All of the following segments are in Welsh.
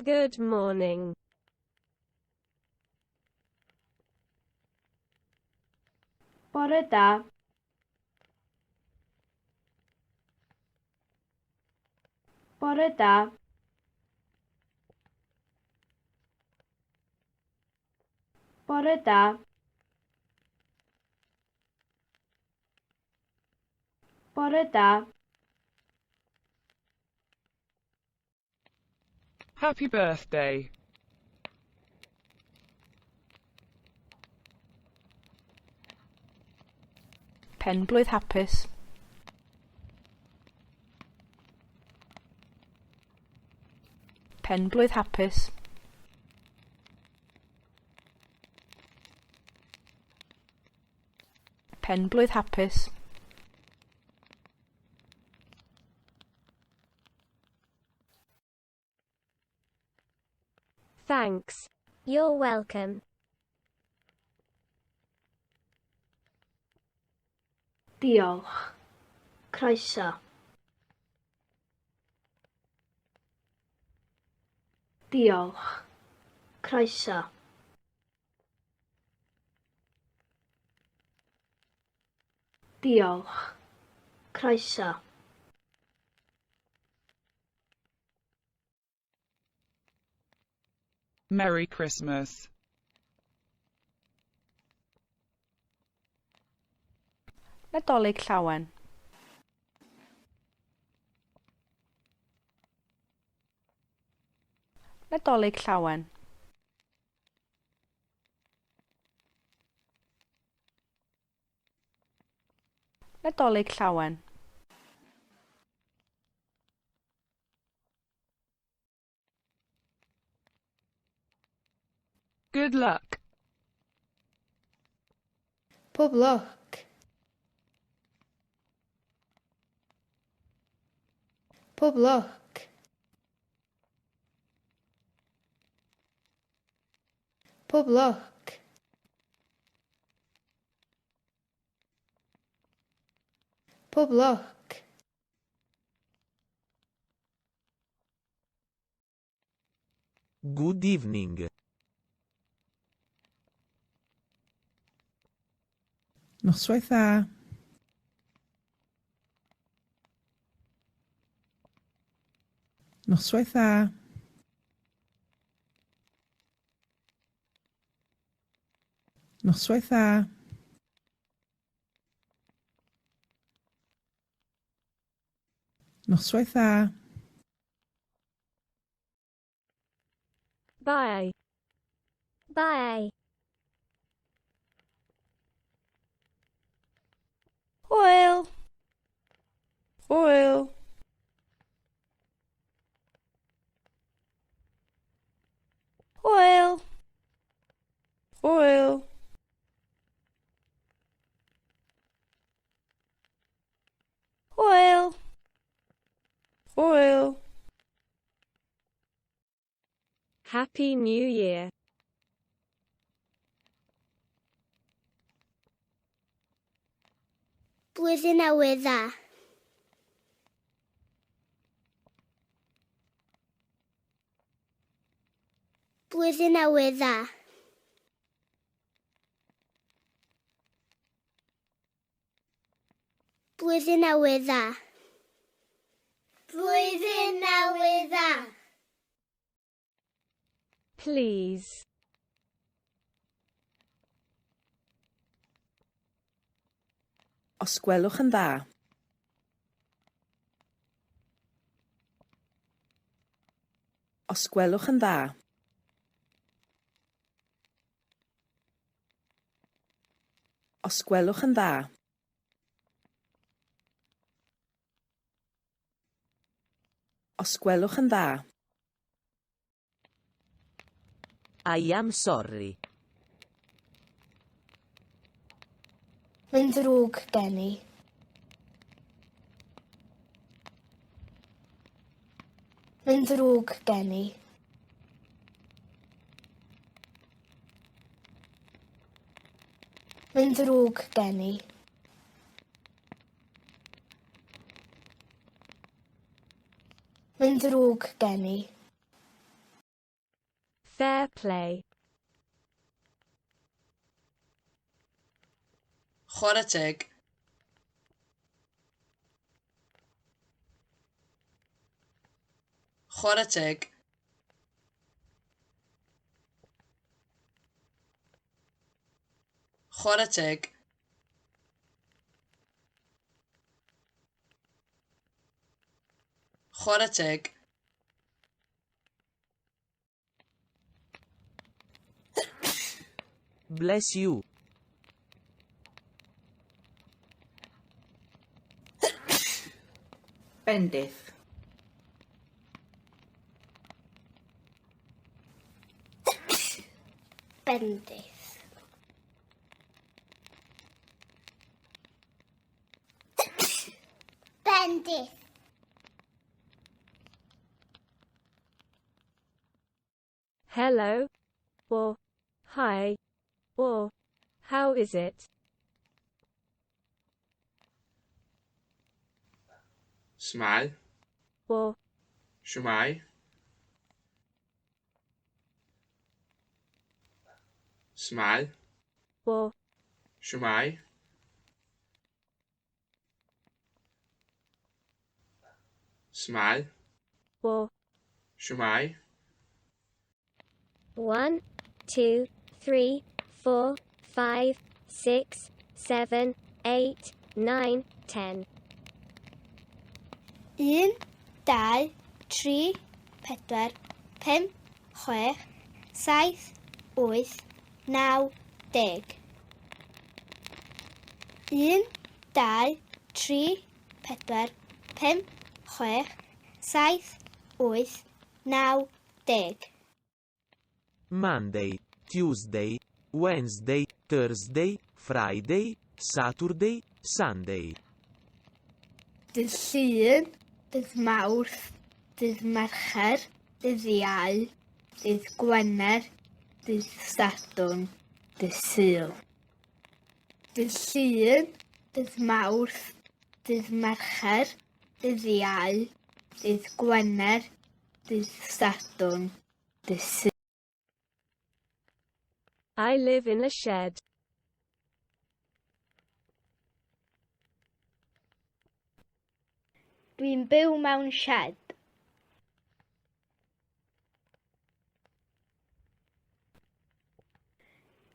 Good morning. Bore da. Bore da. Bore da. Bore da. Happy birthday. Penblwydd hapus. Penblwydd hapus. Penblwydd hapus. Thanks. You're welcome. Diolch. Croeso. Diolch. Croeso. Diolch. Croeso. Merry Christmas. Nadolig llawen. Nadolig llawen. Nadolig llawen. Good luck. Pob lwc. Pob lwc. Pob lwc. Pob lwc. Good evening. Noswaith dda. Noswaith dda. Noswaith dda. Noswaith dda. Bye. Bye. Hwyl. Hwyl. Hwyl. Hwyl. Hwyl. Hwyl. Happy New Year. Blwyddyn Newydd Dda. Blwyddyn Newydd Dda. Blwyddyn Newydd Dda. Blwyddyn Newydd Dda. Please. Os gwelwch yn dda. Os gwelwch yn dda. Os gwelwch yn dda. Os gwelwch yn dda. I am sorry. Mae'n ddrwg gen i. Mae'n ddrwg gen i. Mae'n ddrwg gen i. Mae'n ddrwg gen i. Fair play. Chwarae teg. Chwarae teg. Chwarae teg. Chwarae teg. Bless you. Bendith. Bendith. Bendith. Hello. Or hi. Or how is it? Smile. Or Shmai. Smile. or Shmai. Smile. or Shmai. 1, 2, 3, 4, 5, 6, 7, 8, 9, 10. 1, 2, 3, 4, 5, 6, 7, 8, 9, 10. 1, 2, 3, 4, 5, 6, 7, 8, 9, 10. Monday, Tuesday, Wednesday, Thursday, Friday, Saturday, Sunday. Dydd Llun, dydd Mawrth, dydd Mercher, dydd Iau, dydd Gwener, dydd Sadwrn, dydd Sul. Dydd Llun, dydd Mawrth, dydd Mercher, dydd Iau, dydd Gwener, dydd Sadwrn, dydd Sul. I live in a shed. Dwi'n byw mewn shed.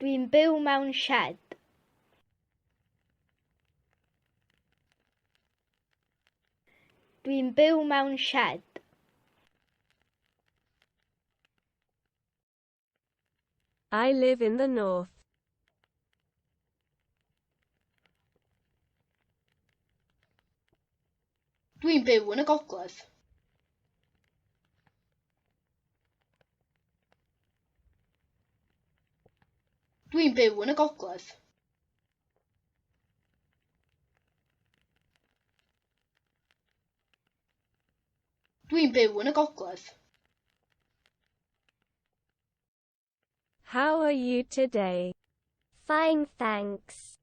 Dwi'n byw mewn shed. Dwi'n byw mewn shed. I live in the north. Dwi'n byw yn y gogledd. Dwi'n byw yn y gogledd. Dwi'n byw yn y gogledd. How are you today? Fine, thanks.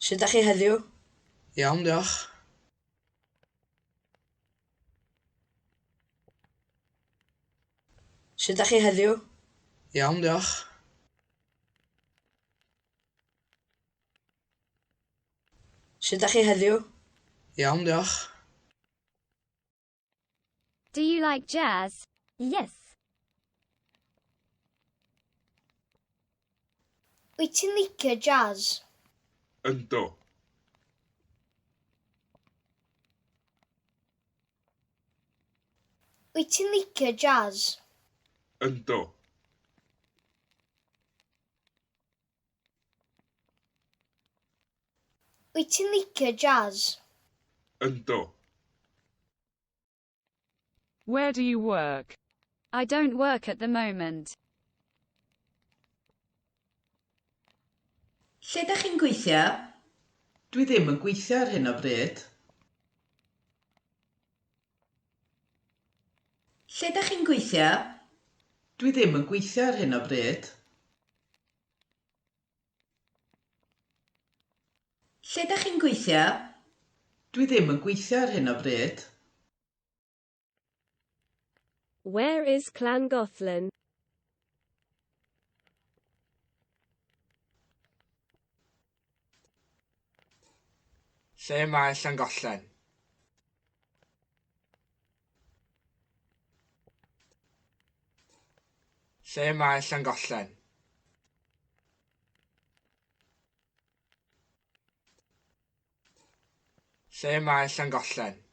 Sut ydych chi heddiw? Iawn, diolch. Sut ydych chi heddiw? Iawn, diolch. Sut ydych chi heddiw? Iawn, diolch. Do you like jazz? Yes. Wyt ti'n licio jazz? Yndw. Wyt ti'n licio jazz? Yndw. Wyt ti'n licio jazz? Yndw. Where do you work? I don't work at the moment. Lle ydych chi'n gweithio? Dwi ddim yn gweithio ar hyn o bryd. Lle ydych chi'n gweithio? Dwi ddim yn gweithio ar hyn o bryd. Lle ydych chi'n gweithio? Dwi ddim yn gweithio ar hyn o bryd. Where is Llangollen? Lle mae Llangollen? Lle mae Llangollen? Lle mae Llangollen?